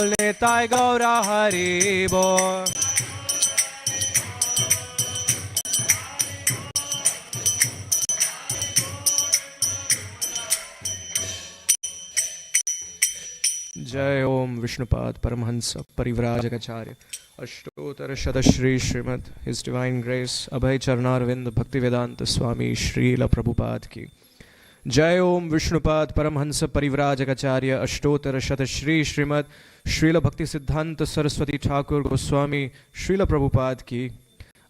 Nitai Gaura Hari Bol. Jai Om Vishnupad Paramhansa Parivrajagacharya Ashtottara Shadashri Srimad His Divine Grace Abhay Charnarvind Bhaktivedanta Swami Srila Prabhupada Ki Jai Om Vishnupad Paramhansa Parivrajagacharya Ashtottara Shadashri Srimad Srila Bhakti Siddhanta Saraswati Thakur Goswami Srila Prabhupada Ki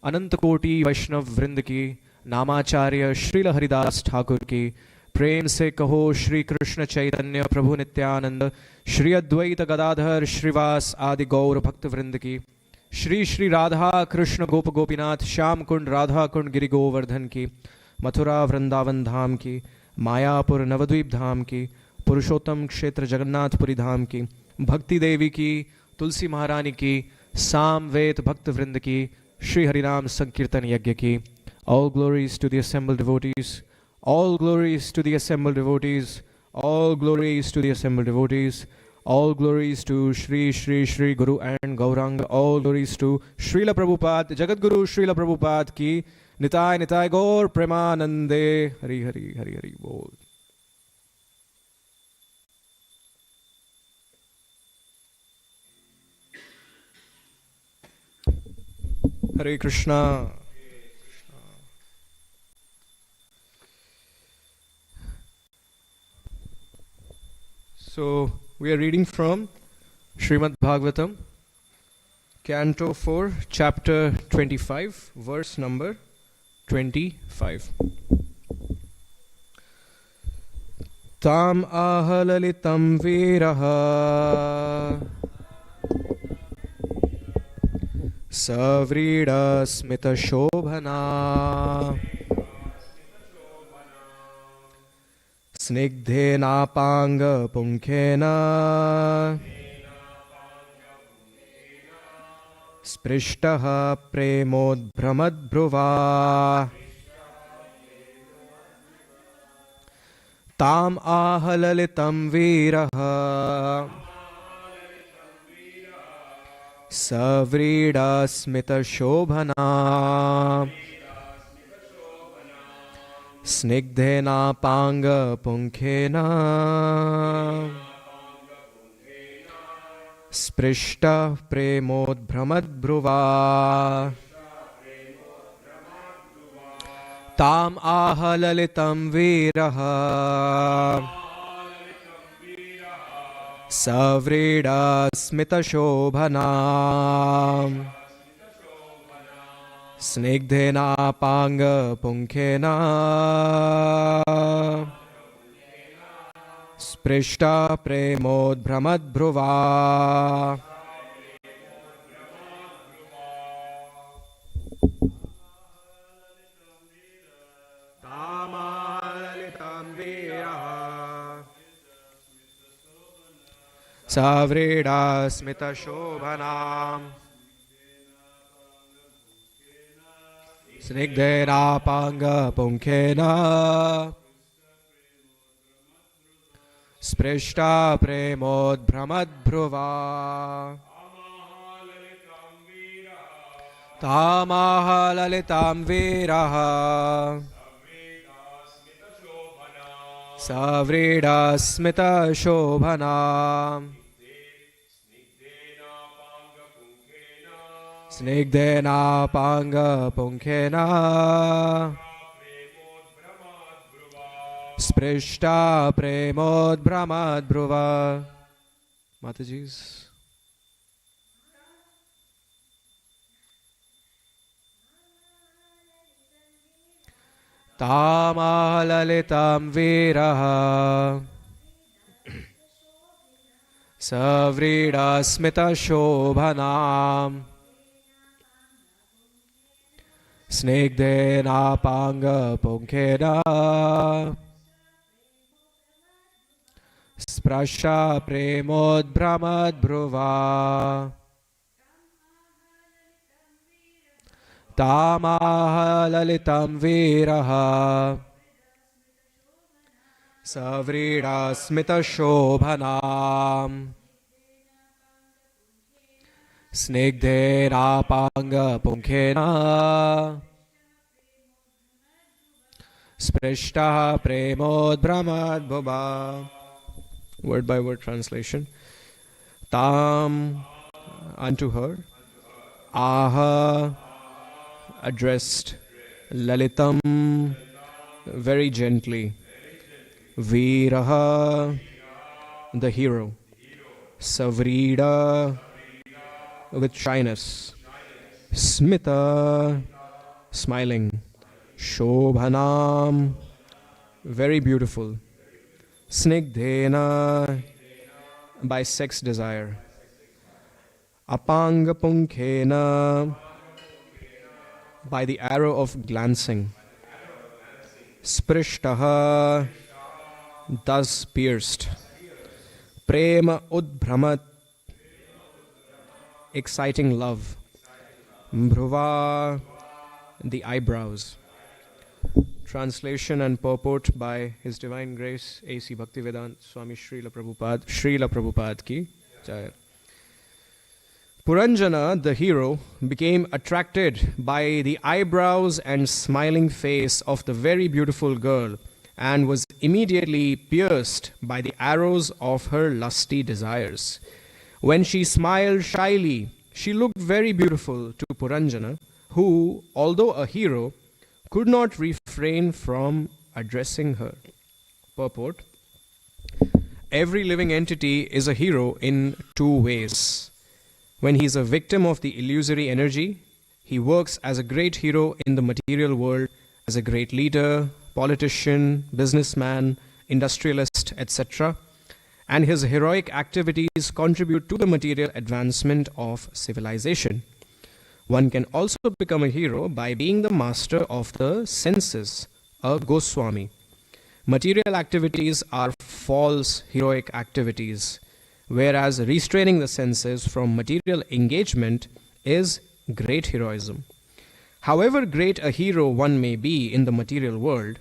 Anantakoti Vaishnav Vrind Ki Namacharya Srila Haridas Thakur Ki प्रेम से कहो श्री कृष्ण चैतन्य प्रभु नित्यानंद श्री अद्वैत गदाधर श्रीवास आदि गौर भक्त वृंद की श्री श्री राधा कृष्ण गोप गोपीनाथ श्याम कुंड राधा कुंड गिरि गोवर्धन की मथुरा वृंदावन धाम की मायापुर नवद्वीप धाम की पुरुषोत्तम क्षेत्र जगन्नाथपुरी धाम की भक्ति देवी की तुलसी महारानी की सामवेद भक्त वृंद की श्री हरिनाम संकीर्तन यज्ञ की all glories to the assembled devotees. All glories to the assembled devotees, all glories to the assembled devotees, all glories to Shri Shri Shri Guru and Gauranga, all glories to Srila Prabhupada, Jagat Guru Srila Prabhupada ki, Nitai Nitai Gaur Premanande, Hari Hari Hari Hari Bol. Hare Krishna. So, we are reading from Srimad Bhagavatam, Canto 4, Chapter 25, verse number 25. Tam ahalalitam viraha savrida smita shobhana Snigdhenapanga punkhena Sprishtaha premodbhramadbhruva Tam ahalalitam viraha Savrida smita shobhana Snigdhena panga punkhena Sprishta premodbhramadbhruva Tam ahalalitam viraha Savrida smita shobhana Snigdhena panga punkhena Sprishta premodbhramadbhruva Tamalalitam viraha Savrida smita shobhanam Snigdhena panga punkhena Sprishta premodbhramadbhruva Tamahalalitam viraha Savrida smita shobhana Snigdhena panga punkhena Sprishta premodbhramadbhruva. Mataji's. Tamalalitam viraha Savrida smita shobhanam Snigdhena panga punkhena Sprasha premodbhramadbhruva Tamahalalitam viraha Savrida smita shobhanam Snigdherapanga punkhena sprishtaha premodbramad bhuba. Word by word translation. Tam, unto her. Aha, addressed. Lalitam, very gently. Viraha, the hero. Savrida, with shyness. Smita, smiling. Shobhanam, very beautiful. Snigdhena, by sex desire. Apanga punkhena, by the arrow of glancing. Sprishtaha, thus pierced. Prema udbhramat, exciting love. Bhruva, the eyebrows. Translation and purport by His Divine Grace A.C. Bhaktivedanta Swami Srila Prabhupada ki Jai. Purañjana, the hero, became attracted by the eyebrows and smiling face of the very beautiful girl and was immediately pierced by the arrows of her lusty desires. When she smiled shyly, she looked very beautiful to Purañjana, who, although a hero, could not refrain from addressing her. Purport: every living entity is a hero in two ways. When he is a victim of the illusory energy, he works as a great hero in the material world, as a great leader, politician, businessman, industrialist, etc. And his heroic activities contribute to the material advancement of civilization. One can also become a hero by being the master of the senses, a Goswami. Material activities are false heroic activities, whereas restraining the senses from material engagement is great heroism. However great a hero one may be in the material world,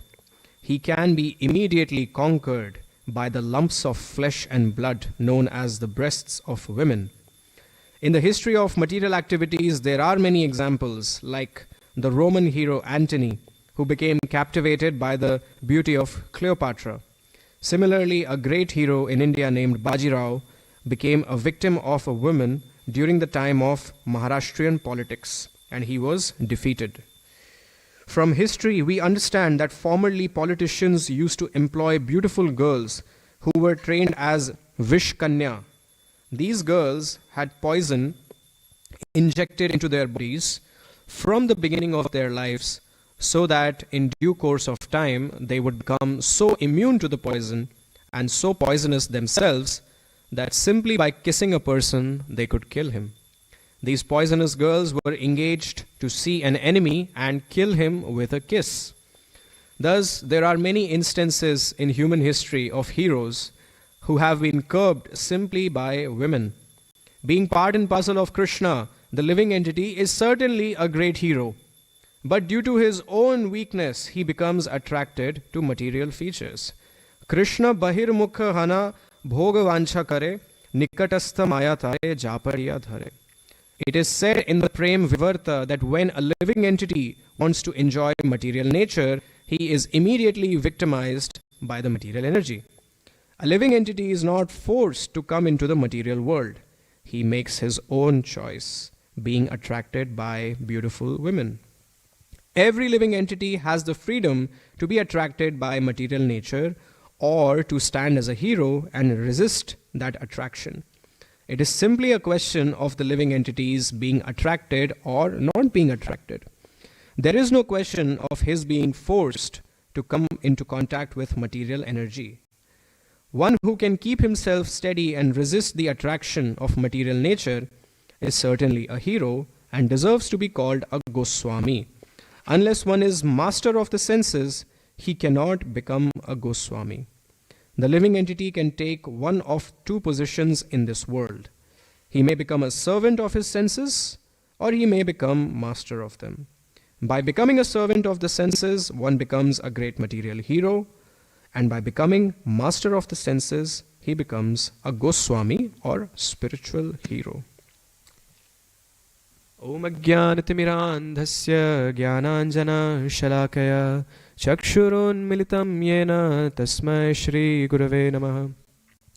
he can be immediately conquered by the lumps of flesh and blood known as the breasts of women. In the history of material activities, there are many examples, like the Roman hero Antony, who became captivated by the beauty of Cleopatra. Similarly, a great hero in India named Bajirao became a victim of a woman during the time of Maharashtrian politics, and he was defeated. From history, we understand that formerly politicians used to employ beautiful girls who were trained as Vishkanya. These girls had poison injected into their bodies from the beginning of their lives, so that in due course of time they would become so immune to the poison and so poisonous themselves that simply by kissing a person they could kill him. These poisonous girls were engaged to see an enemy and kill him with a kiss. Thus, there are many instances in human history of heroes who have been curbed simply by women. Being part and parcel of Krishna, the living entity is certainly a great hero, but due to his own weakness, he becomes attracted to material features. Krishna bahirmukha hana bhogavancha kare nikatastha maya tare japariya dhare. It is said in the Prem Vivarta that when a living entity wants to enjoy material nature, he is immediately victimized by the material energy. A living entity is not forced to come into the material world. He makes his own choice, being attracted by beautiful women. Every living entity has the freedom to be attracted by material nature or to stand as a hero and resist that attraction. It is simply a question of the living entities being attracted or not being attracted. There is no question of his being forced to come into contact with material energy. One who can keep himself steady and resist the attraction of material nature is certainly a hero and deserves to be called a Goswami. Unless one is master of the senses, he cannot become a Goswami. The living entity can take one of two positions in this world. He may become a servant of his senses, or he may become master of them. By becoming a servant of the senses, one becomes a great material hero, and by becoming master of the senses, he becomes a Goswami or spiritual hero. Om Ajnanatimirandhasya Jnananjana-shalakaya Chakshurunmilitam Yena Tasmai Shri Gurave Namaha.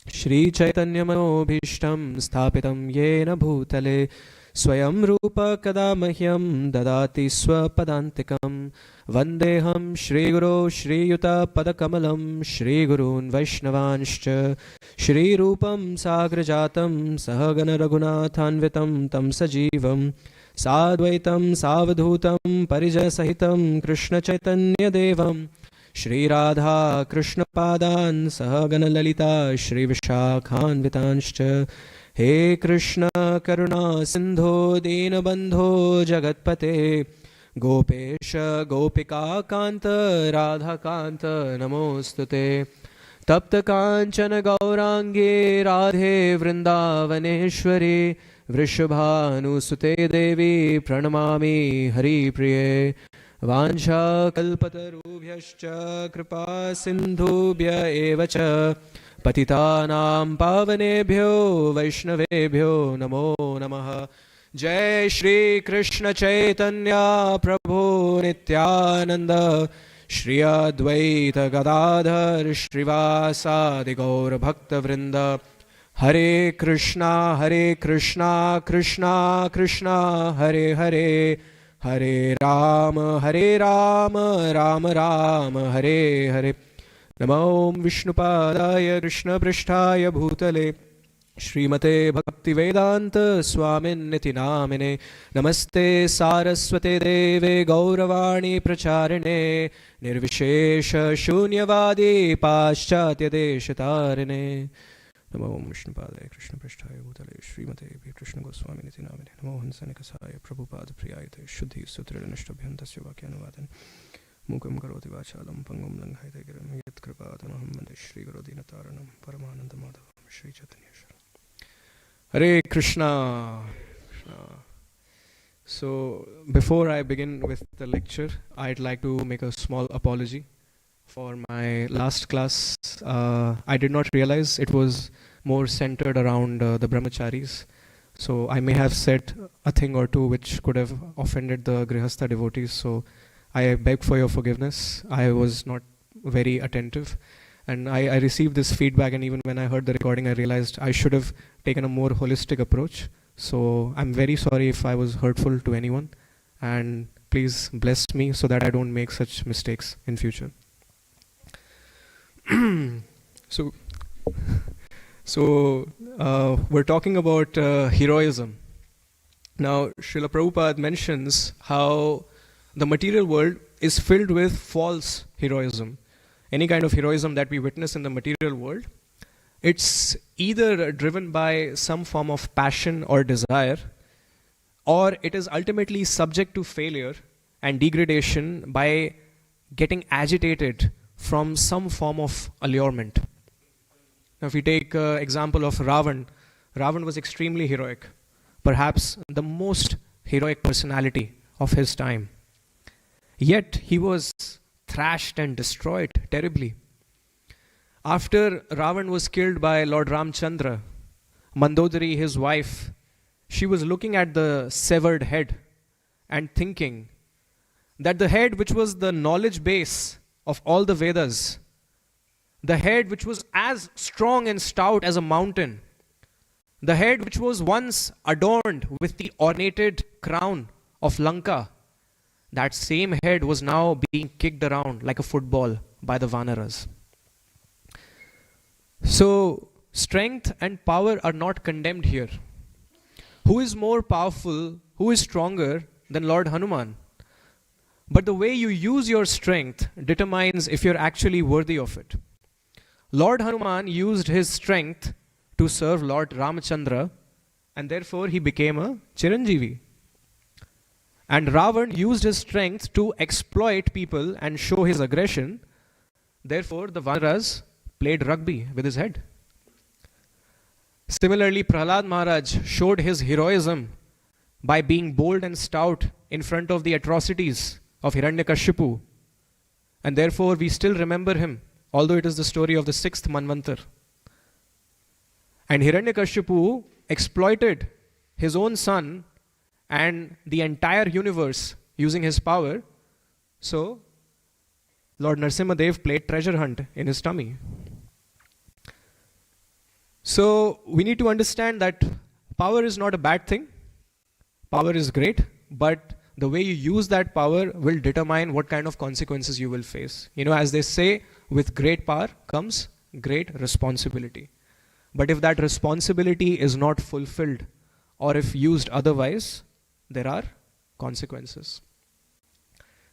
Shri Chaitanya Manobhishtam Sthapitam Yena Bhutale Swayam Rupa Kada Mahyam Dadati Swapadantikam Vandeham Shri Guru Shri Yuta Padakamalam Shri Gurun Vaishnavanshcha Shri Rupam Sagrajatam Sahagana Raghunathanvitam Tam Sajivam Sadvaitam Savadhutam Parijaya Sahitam Krishna Chaitanya Devam Shri Radha Krishna Padan Sahagana Lalita Shri Vishakhan Vitanshcha He Krishna Karuna Sindho Dinabandho Jagatpate Gopesha Gopika Kanta Radha Kanta Namostute Tapta Kanchana Gaurangi Radhe Vrindavaneshwari Vrishabhanusute Devi Pranamami Hari Priye Vansha kalpatarubhyascha kripa sindhubhya evacha patitanam pavanebhyo vaishnavebhyo namo namaha. Jai Shri Krishna Chaitanya Prabhu Nityananda Shri Advaita Gadadhar Shrivasadi Gaur Bhakta Vrinda. Hare Krishna Krishna Krishna Hare Hare Hare Rama Rama Rama Hare Hare. Namo Vishnupadaya Krishna Prishtaya Bhutale Srimate Bhaktivedanta Swamin Niti Namine Namaste Saraswate Deve Gauravani Pracharine Nirvishesha Shunyavadi Paschatya Deshatarine. Namo Vishnupadaya Krishna Prishtaya Bhutale Srimate Krishna Goswami Niti Namine Namo Hansanikasaya Prabhupada Priyayate Shuddhi Sutra Nishtabhyantasya Vakyanuvadan Mukam Karoti Vachalam Pangam Langhaite Giram Yat Kripatanaham Vande Shri Guru Dinataranam Paramananda Madhavam Shri Chaitanya Hare Krishna. So before I begin with the lecture, I'd like to make a small apology for my last class. I did not realize it was more centered around the brahmacharis. So I may have said a thing or two which could have offended the Grihastha devotees. So I beg for your forgiveness. I was not very attentive. And I received this feedback, and even when I heard the recording, I realized I should have taken a more holistic approach. So I'm very sorry if I was hurtful to anyone. And please bless me so that I don't make such mistakes in future. So we're talking about heroism. Now, Srila Prabhupada mentions how the material world is filled with false heroism. Any kind of heroism that we witness in the material world, it's either driven by some form of passion or desire, or it is ultimately subject to failure and degradation by getting agitated from some form of allurement. Now, if we take example of Ravan, Ravan was extremely heroic, perhaps the most heroic personality of his time. Yet he was thrashed and destroyed terribly. After Ravan was killed by Lord Ramchandra, Mandodari, his wife, she was looking at the severed head and thinking that the head which was the knowledge base of all the Vedas, the head which was as strong and stout as a mountain, the head which was once adorned with the ornated crown of Lanka, that same head was now being kicked around like a football by the Vanaras. So, strength and power are not condemned here. Who is more powerful, who is stronger than Lord Hanuman? But the way you use your strength determines if you're actually worthy of it. Lord Hanuman used his strength to serve Lord Ramachandra, and therefore he became a Chiranjeevi. And Ravan used his strength to exploit people and show his aggression. Therefore, the Vanaras played rugby with his head. Similarly, Prahlad Maharaj showed his heroism by being bold and stout in front of the atrocities of Hiranyakashipu. And therefore, we still remember him, although it is the story of the 6th Manvantar. And Hiranyakashipu exploited his own son and the entire universe using his power. So Lord Narasimhadev played treasure hunt in his tummy. So we need to understand that power is not a bad thing. Power is great, but the way you use that power will determine what kind of consequences you will face. As they say, with great power comes great responsibility. But if that responsibility is not fulfilled, or if used otherwise, there are consequences.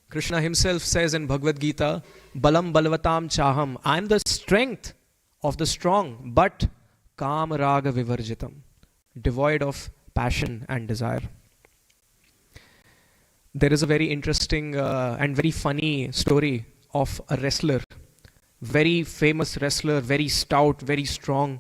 Krishna himself says in Bhagavad Gita, Balam balvatam chaham, I am the strength of the strong, but kam raga vivarjitam, devoid of passion and desire. There is a very interesting and very funny story of a wrestler, very famous wrestler, very stout, very strong.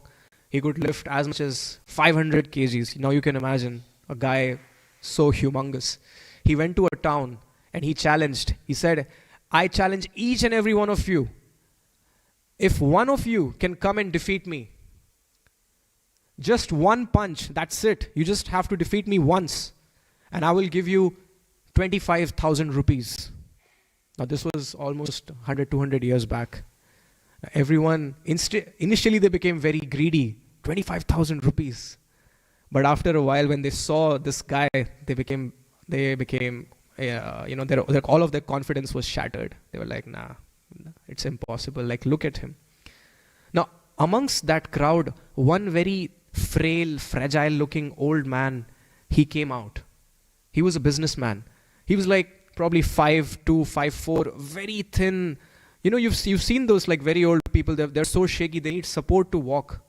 He could lift as much as 500 kgs. Now you can imagine a guy so humongous. He went to a town and he challenged. He said, I challenge each and every one of you. If one of you can come and defeat me, just one punch, that's it. You just have to defeat me once, and I will give you 25,000 rupees. Now this was almost 100, 200 years back. Everyone, initially they became very greedy, 25,000 rupees. But after a while, when they saw this guy, they became, all of their confidence was shattered. They were like, nah, it's impossible. Like, look at him. Now, amongst that crowd, one very frail, fragile-looking old man, he came out. He was a businessman. He was like probably 5'2", 5'4", very thin. You've seen those like very old people. They're so shaky. They need support to walk.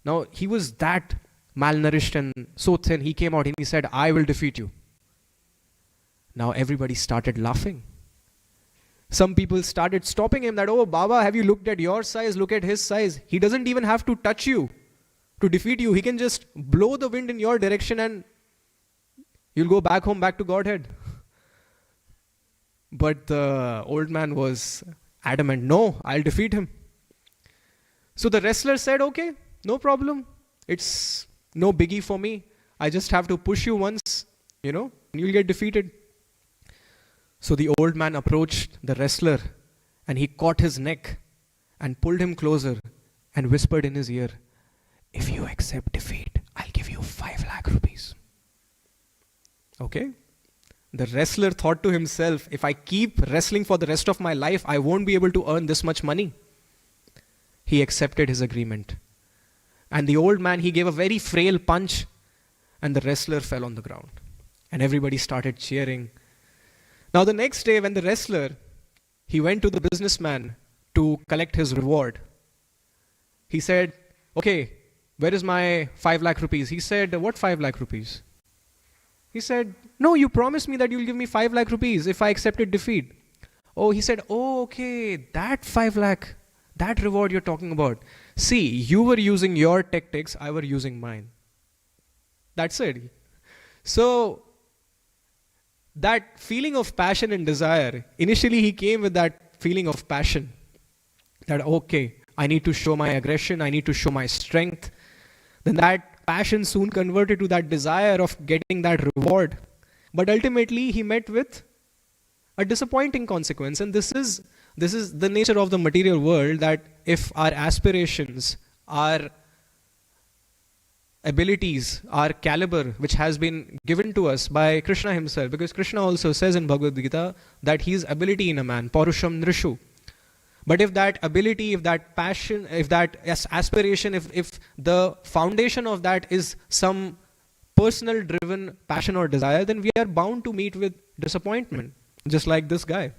Now he was that malnourished and so thin. He came out and he said, "I will defeat you." Now everybody started laughing. Some people started stopping him that, "Oh, Baba, have you looked at your size? Look at his size. He doesn't even have to touch you to defeat you. He can just blow the wind in your direction and you'll go back home, back to Godhead." But the old man was adamant, "No, I'll defeat him." So the wrestler said, "Okay, no problem. It's no biggie for me. I just have to push you once, and you'll get defeated." So the old man approached the wrestler and he caught his neck and pulled him closer and whispered in his ear, "If you accept defeat, I'll give you 5 lakh rupees. Okay? The wrestler thought to himself, if I keep wrestling for the rest of my life, I won't be able to earn this much money. He accepted his agreement. And the old man, he gave a very frail punch and the wrestler fell on the ground. And everybody started cheering. Now the next day when the wrestler, he went to the businessman to collect his reward. He said, "Okay, where is my 5 lakh rupees? He said, "What 5 lakh rupees? He said, "No, you promised me that you'll give me 5 lakh rupees if I accepted defeat." Oh, he said, "Oh, okay, that 5 lakh, that reward you're talking about. See, you were using your tactics, I were using mine." That's it. So, that feeling of passion and desire, initially he came with that feeling of passion. That, okay, I need to show my aggression, I need to show my strength. Then that passion soon converted to that desire of getting that reward. But ultimately he met with a disappointing consequence. And this is the nature of the material world, that if our aspirations, our abilities, our caliber, which has been given to us by Krishna himself, because Krishna also says in Bhagavad Gita that he is ability in a man, Parusham Nrishu. But if that ability, if that passion, if that aspiration, if the foundation of that is some personal driven passion or desire, then we are bound to meet with disappointment, just like this guy.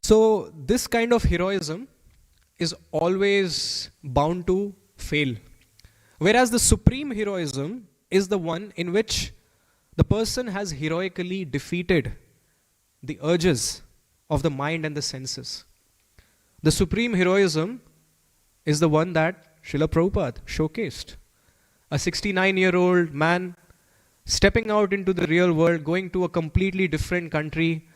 So this kind of heroism is always bound to fail. Whereas the supreme heroism is the one in which the person has heroically defeated the urges of the mind and the senses. The supreme heroism is the one that Srila Prabhupada showcased. A 69-year-old man stepping out into the real world, going to a completely different country,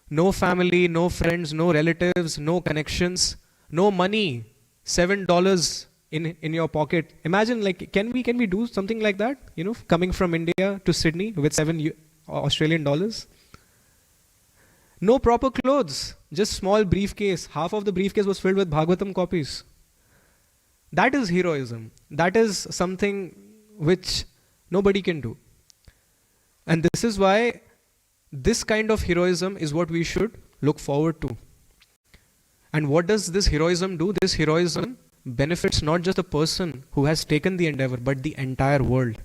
no family, no friends, no relatives, no connections, no money, $7 in your pocket. Imagine, like, can we do something like that? You know, coming from India to Sydney with Australian dollars. No proper clothes, just small briefcase. Half of the briefcase was filled with Bhagavatam copies. That is heroism. That is something which nobody can do. And this is why this kind of heroism is what we should look forward to. And what does this heroism do? This heroism benefits not just the person who has taken the endeavor, but the entire world.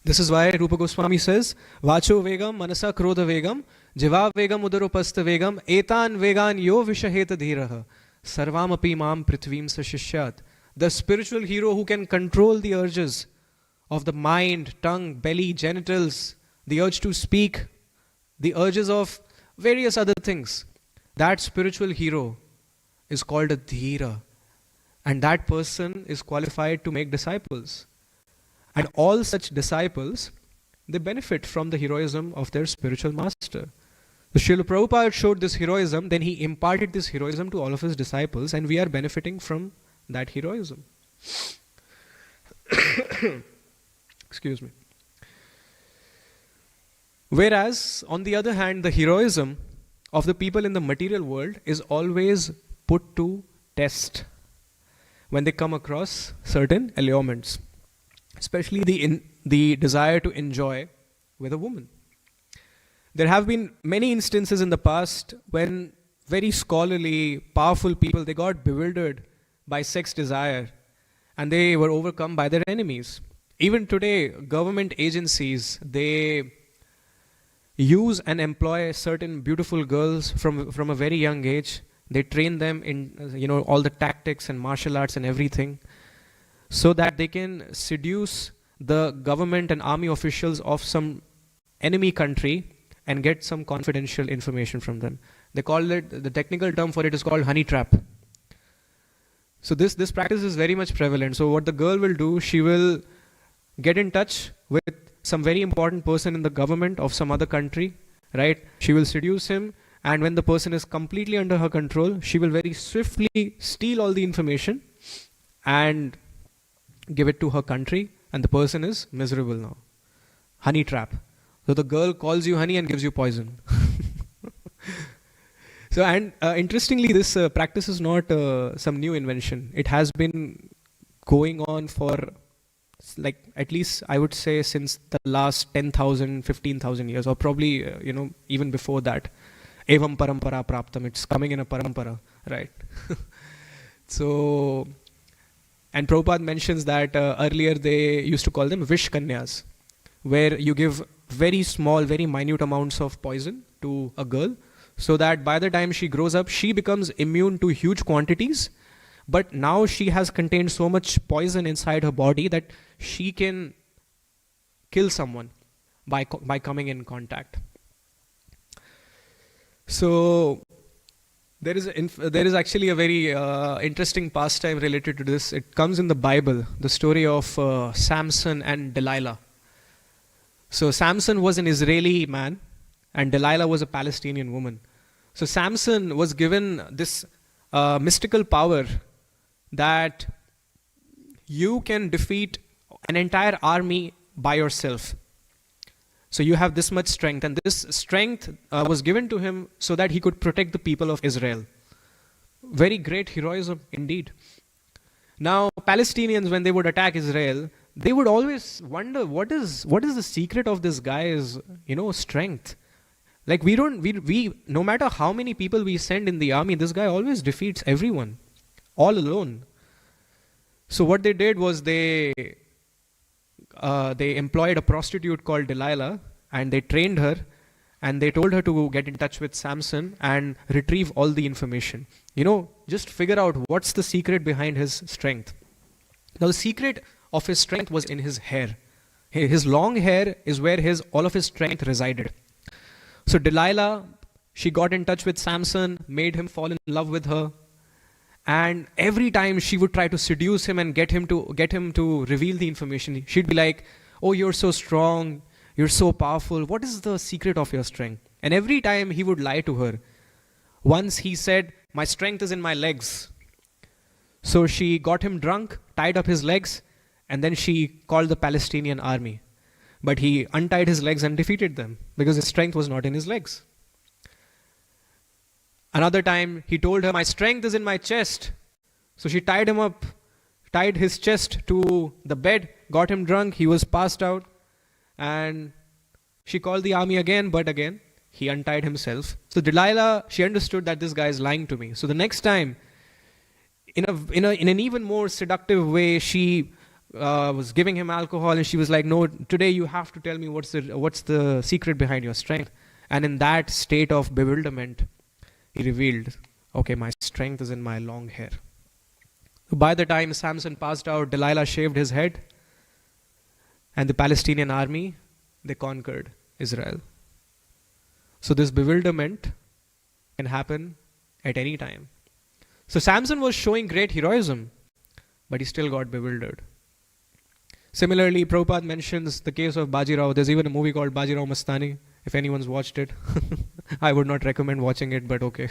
This is why Rupa Goswami says, Vacho vegam, manasa krodha vegam, jiva vegam udaropastha vegam, etan vegan yo vishaheta dhiraha, sarvam api mam prithvim sashishyat. The spiritual hero who can control the urges of the mind, tongue, belly, genitals, the urge to speak, the urges of various other things. That spiritual hero is called a dhira. And that person is qualified to make disciples. And all such disciples, they benefit from the heroism of their spiritual master. The Srila Prabhupada showed this heroism, then he imparted this heroism to all of his disciples, and we are benefiting from that heroism. Excuse me. Whereas, on the other hand, the heroism of the people in the material world is always put to test when they come across certain allurements, especially the desire to enjoy with a woman. There have been many instances in the past when very scholarly, powerful people, they got bewildered by sex desire and they were overcome by their enemies. Even today, government agencies, they use and employ certain beautiful girls from a very young age. They train them in, all the tactics and martial arts and everything, so that they can seduce the government and army officials of some enemy country and get some confidential information from them. They call it, the technical term for it is called honey trap. So this practice is very much prevalent. So what the girl will do, she will get in touch with some very important person in the government of some other country, right? She will seduce him, and when the person is completely under her control, she will very swiftly steal all the information and give it to her country, and the person is miserable now. Honey trap. So the girl calls you honey and gives you poison. So, and interestingly, this practice is not some new invention. It has been going on for, like, at least I would say since the last 10,000, 15,000 years, or probably, even before that. Evam parampara praptam. It's coming in a parampara, right? So, and Prabhupada mentions that earlier they used to call them vish kanyas, where you give very small, very minute amounts of poison to a girl, so that by the time she grows up, she becomes immune to huge quantities. But now she has contained so much poison inside her body that she can kill someone by coming in contact. So there is actually a very interesting pastime related to this. It comes in the Bible, the story of Samson and Delilah. So Samson was an Israeli man and Delilah was a Palestinian woman. So Samson was given this mystical power that you can defeat an entire army by yourself. So you have this much strength, and this strength was given to him so that he could protect the people of Israel. Very great heroism indeed. Now, Palestinians, when they would attack Israel, they would always wonder, what is the secret of this guy's, strength? Like, we no matter how many people we send in the army, this guy always defeats everyone, all alone. So what they did was they employed a prostitute called Delilah, and they trained her, and they told her to get in touch with Samson and retrieve all the information. Just figure out what's the secret behind his strength. Now, the secret of his strength was in his hair. His long hair is where all of his strength resided. So Delilah, she got in touch with Samson, made him fall in love with her, and every time she would try to seduce him and get him to reveal the information, she'd be like, "Oh, you're so strong, you're so powerful. What is the secret of your strength?" And every time he would lie to her. Once he said, "My strength is in my legs." So she got him drunk, tied up his legs, and then she called the Palestinian army. But he untied his legs and defeated them because his strength was not in his legs. Another time, he told her, "My strength is in my chest." So she tied him up, tied his chest to the bed, got him drunk, he was passed out, and she called the army again, but again, he untied himself. So Delilah, she understood that this guy is lying to me. So the next time, in an even more seductive way, she was giving him alcohol, and she was like, "No, today you have to tell me what's the secret behind your strength." And in that state of bewilderment, he revealed, "Okay, my strength is in my long hair." By the time Samson passed out, Delilah shaved his head, and the Palestinian army, they conquered Israel. So this bewilderment can happen at any time. So Samson was showing great heroism, but he still got bewildered. Similarly, Prabhupada mentions the case of Bajirao. There's even a movie called Bajirao Mastani, if anyone's watched it. I would not recommend watching it, but okay.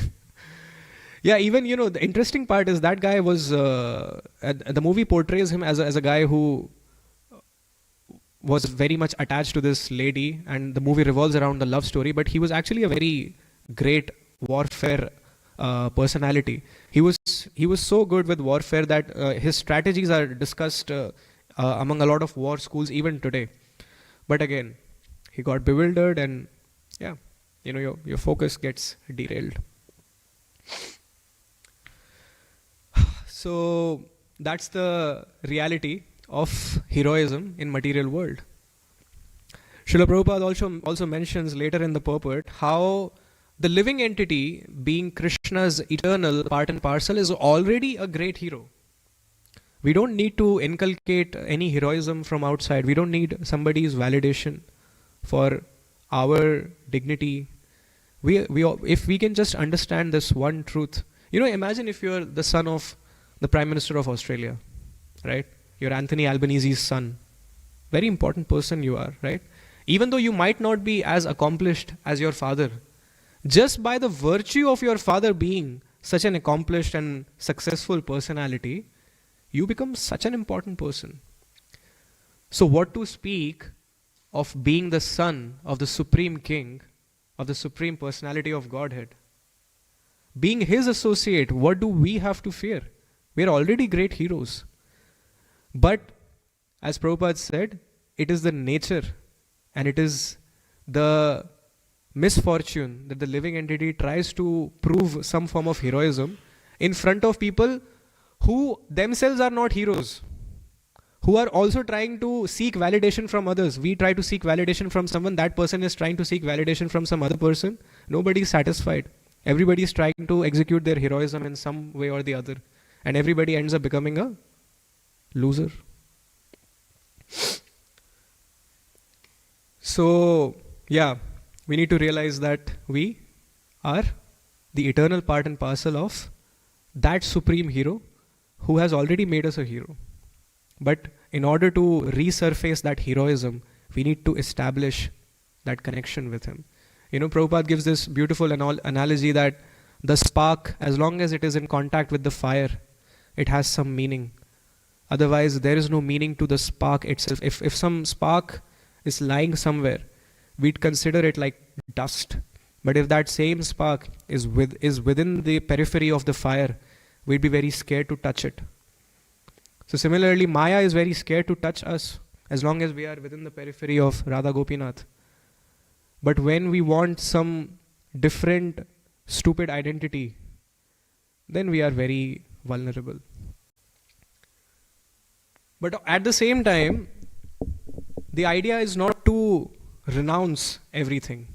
Yeah, even, the interesting part is that guy was, the movie portrays him as a guy who was very much attached to this lady, and the movie revolves around the love story, but he was actually a very great warfare personality. He was so good with warfare that his strategies are discussed among a lot of war schools even today. But again, he got bewildered, and your focus gets derailed. So that's the reality of heroism in material world. Srila Prabhupada also mentions later in the purport how the living entity, being Krishna's eternal part and parcel, is already a great hero. We don't need to inculcate any heroism from outside. We don't need somebody's validation for our dignity. If we can just understand this one truth. Imagine if you're the son of the Prime Minister of Australia, right? You're Anthony Albanese's son. Very important person you are, right? Even though you might not be as accomplished as your father, just by the virtue of your father being such an accomplished and successful personality, you become such an important person. So what to speak of being the son of the Supreme King, of the Supreme Personality of Godhead? Being his associate, what do we have to fear? We are already great heroes. But, as Prabhupada said, it is the nature and it is the misfortune that the living entity tries to prove some form of heroism in front of people who themselves are not heroes, who are also trying to seek validation from others. We try to seek validation from someone, that person is trying to seek validation from some other person. Nobody is satisfied. Everybody is trying to execute their heroism in some way or the other. And everybody ends up becoming a loser. So, we need to realize that we are the eternal part and parcel of that supreme hero who has already made us a hero. But in order to resurface that heroism, we need to establish that connection with him. Prabhupada gives this beautiful analogy that the spark, as long as it is in contact with the fire, it has some meaning. Otherwise, there is no meaning to the spark itself. If some spark is lying somewhere, we'd consider it like dust. But if that same spark is within the periphery of the fire, we'd be very scared to touch it. So similarly, Maya is very scared to touch us as long as we are within the periphery of Radha Gopinath. But when we want some different, stupid identity, then we are very vulnerable. But at the same time, the idea is not to renounce everything.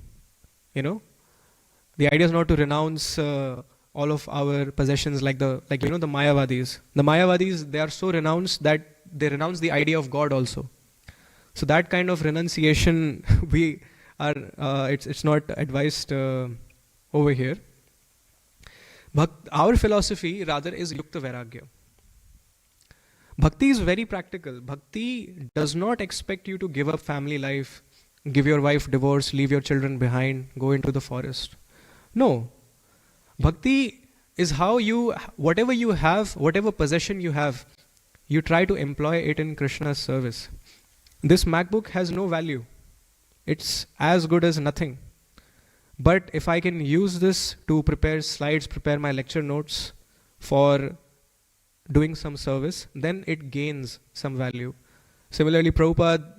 The idea is not to renounce all of our possessions like the Mayavadis. The Mayavadis, they are so renounced that they renounce the idea of God also. So that kind of renunciation, it's not advised over here. But our philosophy rather is Yukta Vairagya. Bhakti is very practical. Bhakti does not expect you to give up family life, give your wife divorce, leave your children behind, go into the forest. No. Bhakti is how you, whatever you have, whatever possession you have, you try to employ it in Krishna's service. This MacBook has no value. It's as good as nothing. But if I can use this to prepare slides, prepare my lecture notes for doing some service, then it gains some value. Similarly, Prabhupada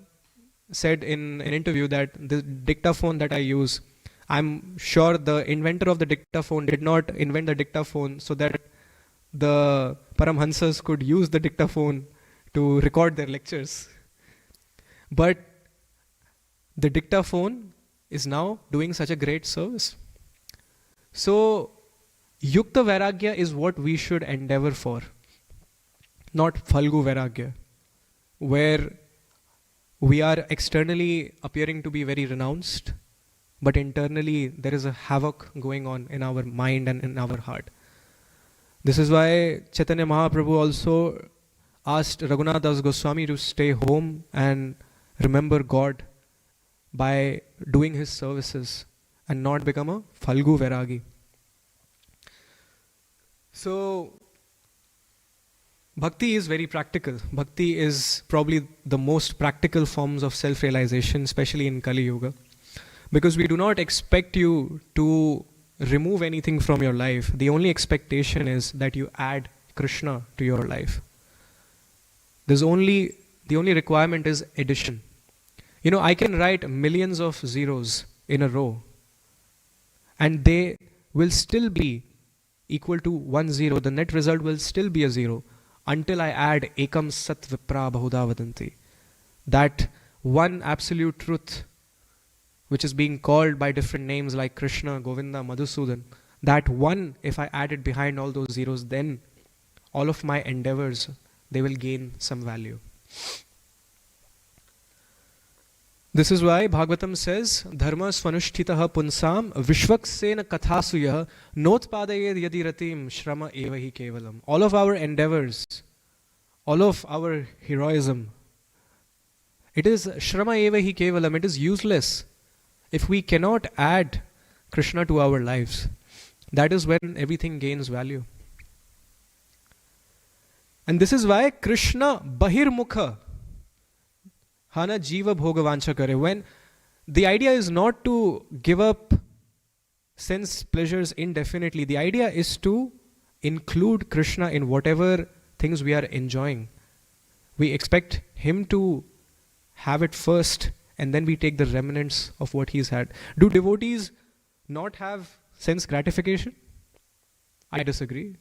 said in an interview that the dictaphone that I use, I'm sure the inventor of the dictaphone did not invent the dictaphone so that the Paramhansas could use the dictaphone to record their lectures. But the dictaphone is now doing such a great service. So, Yukta Vairagya is what we should endeavor for, not Phalgu Vairagya, where we are externally appearing to be very renounced, but internally there is a havoc going on in our mind and in our heart. This is why Chaitanya Mahaprabhu also asked Raghunath Das Goswami to stay home and remember God by doing his services and not become a Phalgu Vairagi. So, Bhakti is very practical. Bhakti is probably the most practical forms of self-realization, especially in Kali Yuga. Because we do not expect you to remove anything from your life. The only expectation is that you add Krishna to your life. The only requirement is addition. You know, I can write millions of zeros in a row and they will still be equal to 1 0. The net result will still be a 0 until I add Ekam Sat Vipra Bahuda Vadanti. That one absolute truth which is being called by different names like Krishna, Govinda, Madhusudan. That one, if I add it behind all those zeros, then all of my endeavors, they will gain some value. This is why Bhagavatam says, Dharma svanushtitaha punsam vishvaksena kathasuyah notpadayed yadiratim shrama evahi kevalam. All of our endeavors, all of our heroism, it is shrama evahi kevalam, it is useless if we cannot add Krishna to our lives. That is when everything gains value. And this is why Krishna bahirmukha Hana Jiva Bhogavancha Kare. When the idea is not to give up sense pleasures indefinitely, the idea is to include Krishna in whatever things we are enjoying. We expect him to have it first and then we take the remnants of what he's had. Do devotees not have sense gratification? I disagree.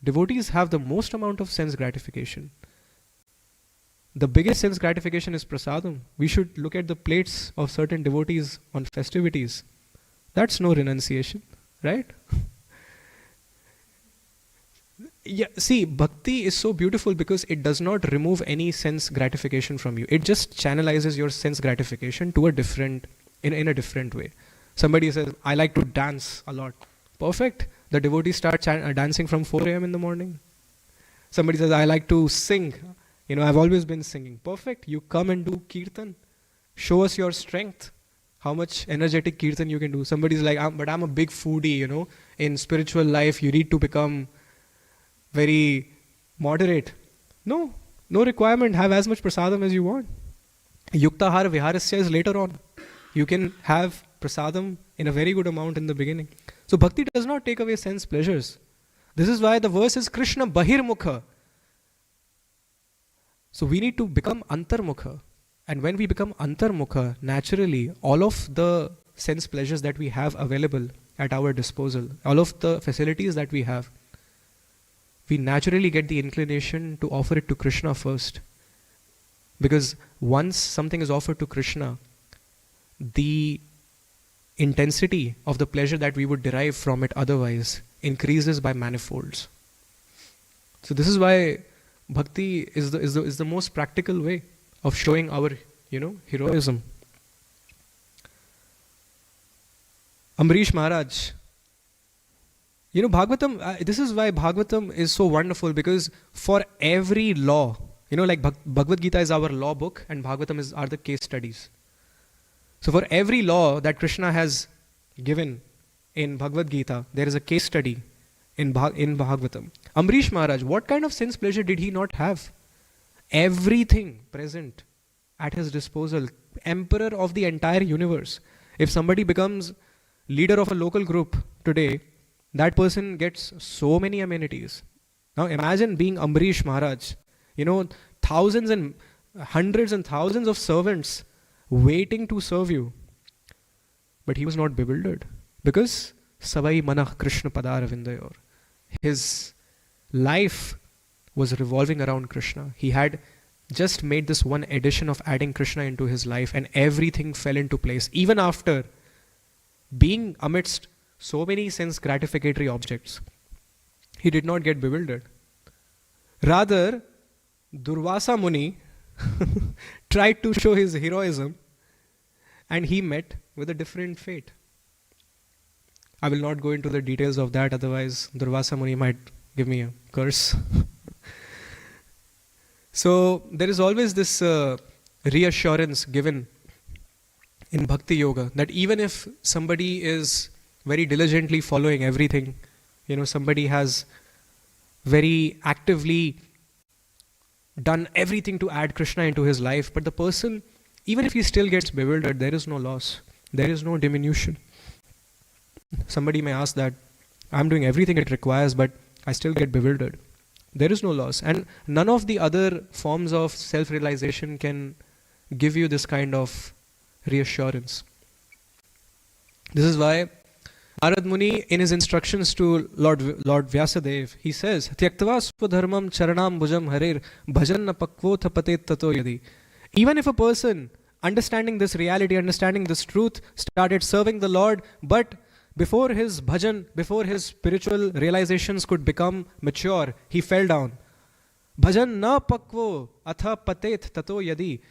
Devotees have the most amount of sense gratification. The biggest sense gratification is prasadam. We should look at the plates of certain devotees on festivities. That's no renunciation, right? Yeah, see, bhakti is so beautiful because it does not remove any sense gratification from you. It just channelizes your sense gratification to a different, in a different way. Somebody says, I like to dance a lot. Perfect. The devotees start dancing from 4 a.m. in the morning. Somebody says, I like to sing. You know, I've always been singing. Perfect. You come and do kirtan. Show us your strength. How much energetic kirtan you can do. Somebody's like, but I'm a big foodie, you know. In spiritual life, you need to become very moderate. No requirement. Have as much prasadam as you want. Yuktahara viharasya is later on. You can have prasadam in a very good amount in the beginning. So bhakti does not take away sense pleasures. This is why the verse is Krishna bahirmukha. So we need to become antarmukha. And when we become antarmukha, naturally, all of the sense pleasures that we have available at our disposal, all of the facilities that we have, we naturally get the inclination to offer it to Krishna first. Because once something is offered to Krishna, the intensity of the pleasure that we would derive from it otherwise increases by manifolds. So this is why bhakti is the most practical way of showing our, heroism. Amrish Maharaj, Bhagavatam, this is why Bhagavatam is so wonderful, because for every law, like Bhagavad Gita is our law book and Bhagavatam are the case studies. So for every law that Krishna has given in Bhagavad Gita, there is a case study in Bhagavatam. Amrish Maharaj, what kind of sense pleasure did he not have? Everything present at his disposal. Emperor of the entire universe. If somebody becomes leader of a local group today, that person gets so many amenities. Now imagine being Amrish Maharaj. Thousands and hundreds and thousands of servants waiting to serve you. But he was not bewildered. Because Savai Manah Krishna Padar Vindayor. His life was revolving around Krishna. He had just made this one addition of adding Krishna into his life, and everything fell into place. Even after being amidst so many sense gratificatory objects, he did not get bewildered. Rather, Durvasa Muni tried to show his heroism, and he met with a different fate. I will not go into the details of that, otherwise Durvasa Muni might give me a curse. So there is always this reassurance given in Bhakti Yoga that even if somebody is very diligently following everything, somebody has very actively done everything to add Krishna into his life, but the person, even if he still gets bewildered, there is no loss, there is no diminution. Somebody may ask that, I'm doing everything it requires, but I still get bewildered. There is no loss. And none of the other forms of self-realization can give you this kind of reassurance. This is why Narad Muni, in his instructions to Lord Vyasadev, he says, Tyaktva swadharmam charanam bhujam harer bhajan pakvotha patet tato yadi. Even if a person, understanding this reality, understanding this truth, started serving the Lord, but before his bhajan, before his spiritual realizations could become mature, he fell down. Bhajan na pakvo atha patet tato yadi.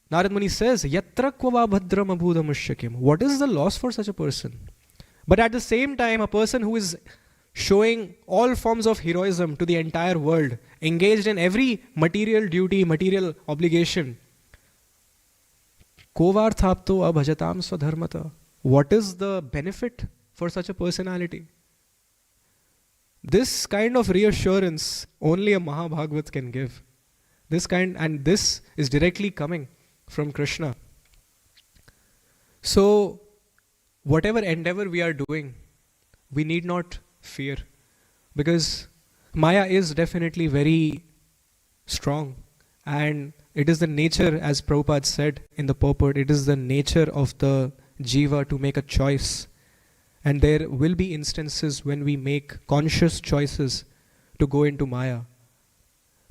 Narad Muni says, Yatra kvava bhadram abhudamushyakim. What is the loss for such a person? But at the same time, a person who is showing all forms of heroism to the entire world, engaged in every material duty, material obligation, kovarthapto abhajatam swadharmata. What is the benefit for such a personality? This kind of reassurance only a Mahabhagavat can give. And this is directly coming from Krishna. So, whatever endeavor we are doing, we need not fear. Because Maya is definitely very strong. And it is the nature, as Prabhupada said in the purport, it is the nature of the Jiva to make a choice. And there will be instances when we make conscious choices to go into Maya.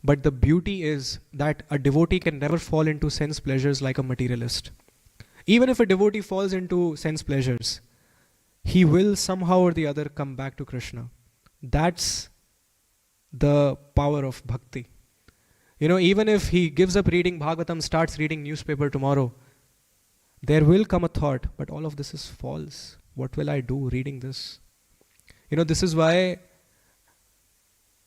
But the beauty is that a devotee can never fall into sense pleasures like a materialist. Even if a devotee falls into sense pleasures, he will somehow or the other come back to Krishna. That's the power of bhakti. Even if he gives up reading Bhagavatam, starts reading newspaper tomorrow, there will come a thought, but all of this is false. What will I do reading this? This is why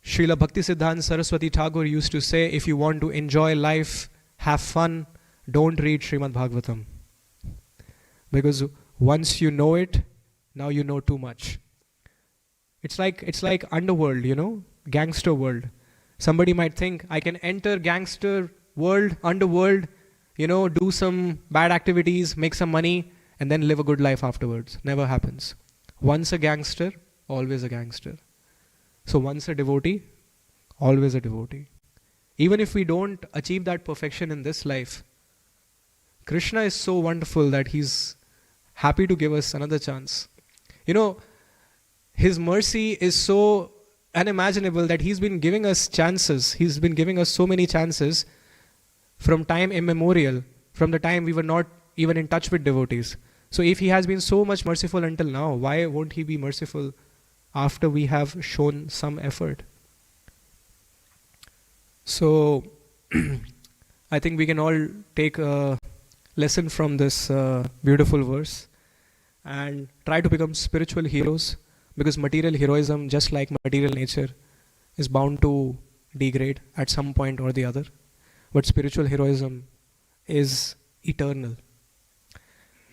Srila Bhaktisiddhanta Saraswati Thakur used to say, if you want to enjoy life, have fun, don't read Srimad Bhagavatam. Because once you know it, now you know too much. It's like underworld, gangster world. Somebody might think, I can enter gangster world, underworld, do some bad activities, make some money, and then live a good life afterwards. Never happens. Once a gangster, always a gangster. So once a devotee, always a devotee. Even if we don't achieve that perfection in this life, Krishna is so wonderful that he's happy to give us another chance. His mercy is so unimaginable that he's been giving us chances. He's been giving us so many chances from time immemorial, from the time we were not even in touch with devotees. So if he has been so much merciful until now, why won't he be merciful after we have shown some effort? So I think we can all take a lesson from this beautiful verse and try to become spiritual heroes, because material heroism, just like material nature, is bound to degrade at some point or the other. But spiritual heroism is eternal.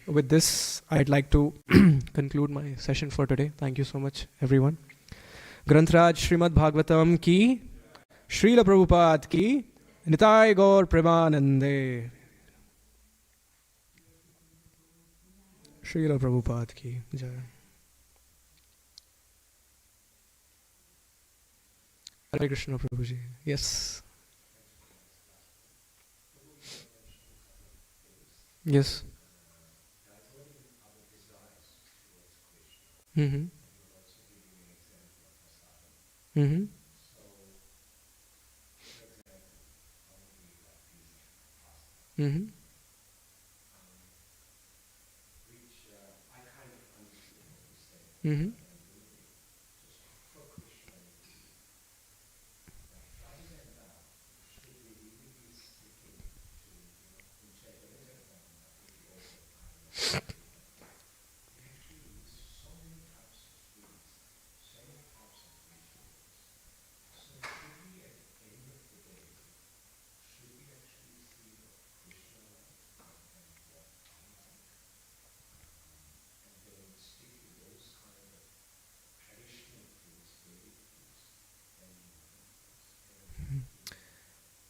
With this, I'd like to conclude my session for today. Thank you so much, everyone. ग्रंथराज श्रीमद् भागवतम की, श्रील प्रभुपाद की, निताय गौर प्रेमानंदे। श्रील प्रभुपाद की जय। Hare Krishna Prabhu ji. Yes yes. Hmm hmm hmm hmm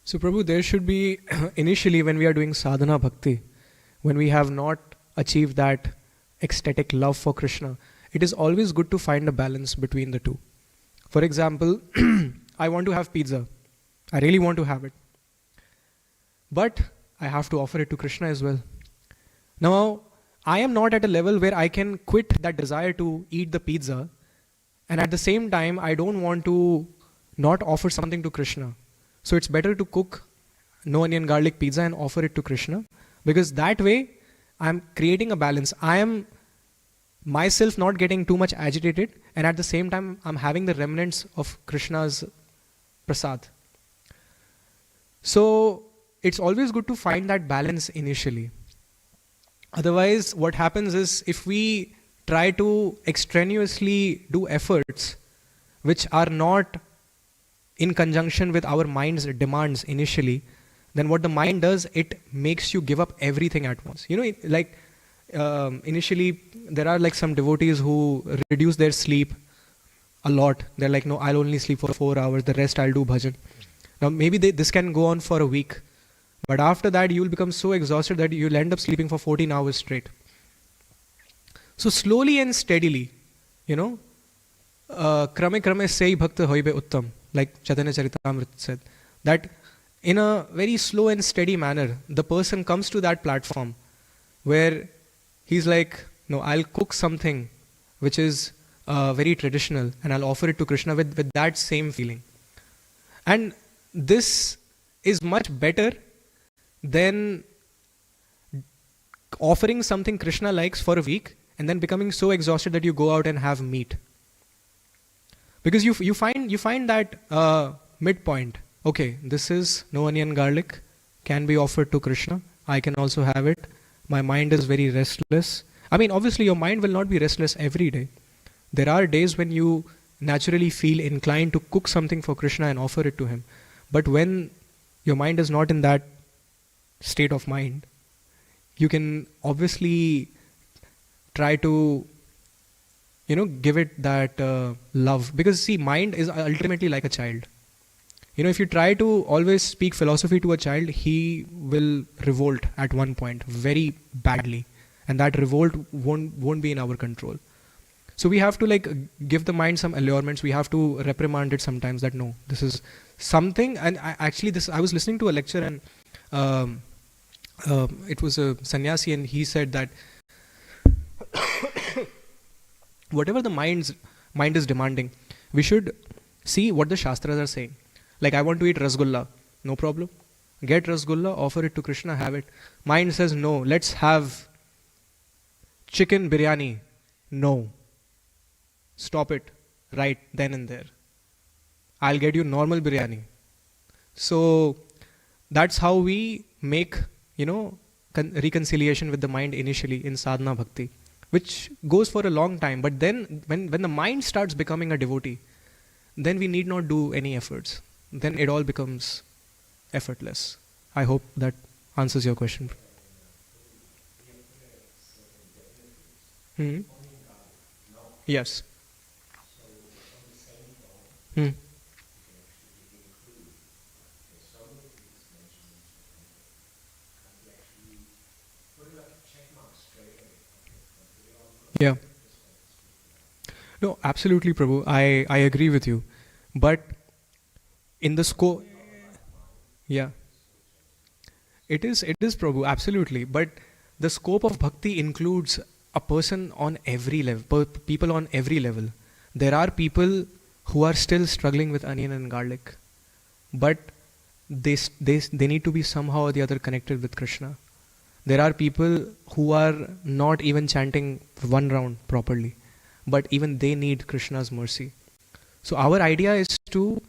So, Prabhu, there should be initially when we are doing sadhana bhakti, when we have not achieved that ecstatic love for Krishna, it is always good to find a balance between the two. For example, I want to have pizza. I really want to have it. But I have to offer it to Krishna as well. Now, I am not at a level where I can quit that desire to eat the pizza, and at the same time, I don't want to not offer something to Krishna. So it's better to cook no onion garlic pizza and offer it to Krishna, because that way I'm creating a balance. I am myself not getting too much agitated, and at the same time I'm having the remnants of Krishna's prasad. So it's always good to find that balance initially. Otherwise, what happens is if we try to extraneously do efforts which are not in conjunction with our mind's demands initially, then what the mind does, it makes you give up everything at once. You know, initially there are like some devotees who reduce their sleep a lot. They're like, no, I'll only sleep for 4 hours, the rest I'll do bhajan. Now maybe this can go on for a week, but after that you'll become so exhausted that you'll end up sleeping for 14 hours straight. So slowly and steadily, you know, krame krame sei bhakta hoibe uttam, like Chaitanya Charitamrita said, that in a very slow and steady manner, the person comes to that platform where he's like, no, I'll cook something which is very traditional and I'll offer it to Krishna with that same feeling. And this is much better than offering something Krishna likes for a week and then becoming so exhausted that you go out and have meat. Because you find that midpoint. Okay, this is no onion garlic, can be offered to Krishna. I can also have it. My mind is very restless. I mean, obviously your mind will not be restless every day. There are days when you naturally feel inclined to cook something for Krishna and offer it to him. But when your mind is not in that state of mind, you can obviously try to, you know, give it that love. Because see, mind is ultimately like a child. You know, if you try to always speak philosophy to a child, he will revolt at one point very badly. And that revolt won't be in our control. So we have to like give the mind some allurements. We have to reprimand it sometimes that no, this is something. And I was listening to a lecture and it was a sannyasi and he said that whatever the mind is demanding, we should see what the Shastras are saying. Like, I want to eat rasgulla, no problem. Get rasgulla, offer it to Krishna, have it. Mind says, no, let's have chicken biryani. No. Stop it right then and there. I'll get you normal biryani. So that's how we make, you know, reconciliation with the mind initially in sadhana bhakti, which goes for a long time. But then when the mind starts becoming a devotee, then we need not do any efforts. Then it all becomes effortless. I hope that answers your question. Yes. Hmm. Yeah. No, absolutely, Prabhu. I agree with you. But in the scope, yeah, it is, Prabhu, absolutely. But the scope of bhakti includes a person on every level, people on every level. There are people who are still struggling with onion and garlic, but they need to be somehow or the other connected with Krishna. There are people who are not even chanting one round properly, but even they need Krishna's mercy. So our idea is to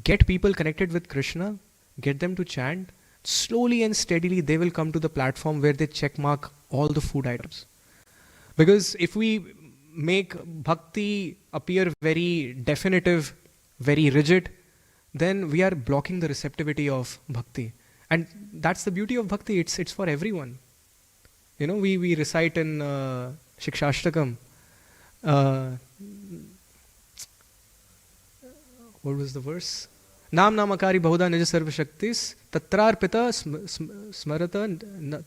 get people connected with Krishna, get them to chant. Slowly and steadily, they will come to the platform where they check mark all the food items. Because if we make bhakti appear very definitive, very rigid, then we are blocking the receptivity of bhakti. And that's the beauty of bhakti. It's for everyone. You know, we recite in Shikshashtakam. Uh, what was the verse? Nam namakari bahuda nija sarva shaktis tatrarpita smarata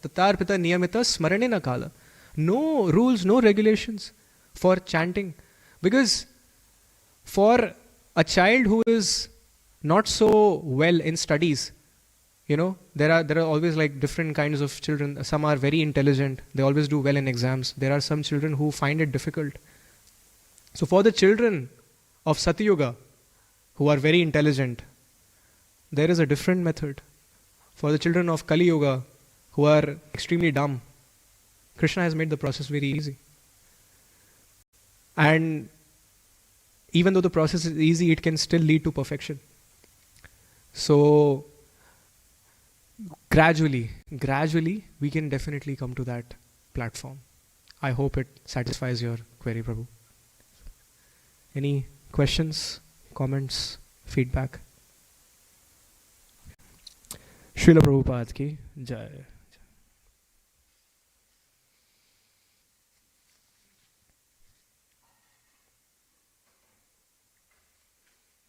tatrarpita niyamita smarane na kala. No rules, no regulations for chanting. Because for a child who is not so well in studies, you know, there are always like different kinds of children. Some are very intelligent, they always do well in exams. There are some children who find it difficult. So for the children of Satyuga who are very intelligent, there is a different method. For the children of Kali Yuga who are extremely dumb, Krishna has made the process very easy. And even though the process is easy, it can still lead to perfection. So gradually, we can definitely come to that platform. I hope it satisfies your query, Prabhu. Any questions, comments, feedback? Srila Prabhupada ki Jai.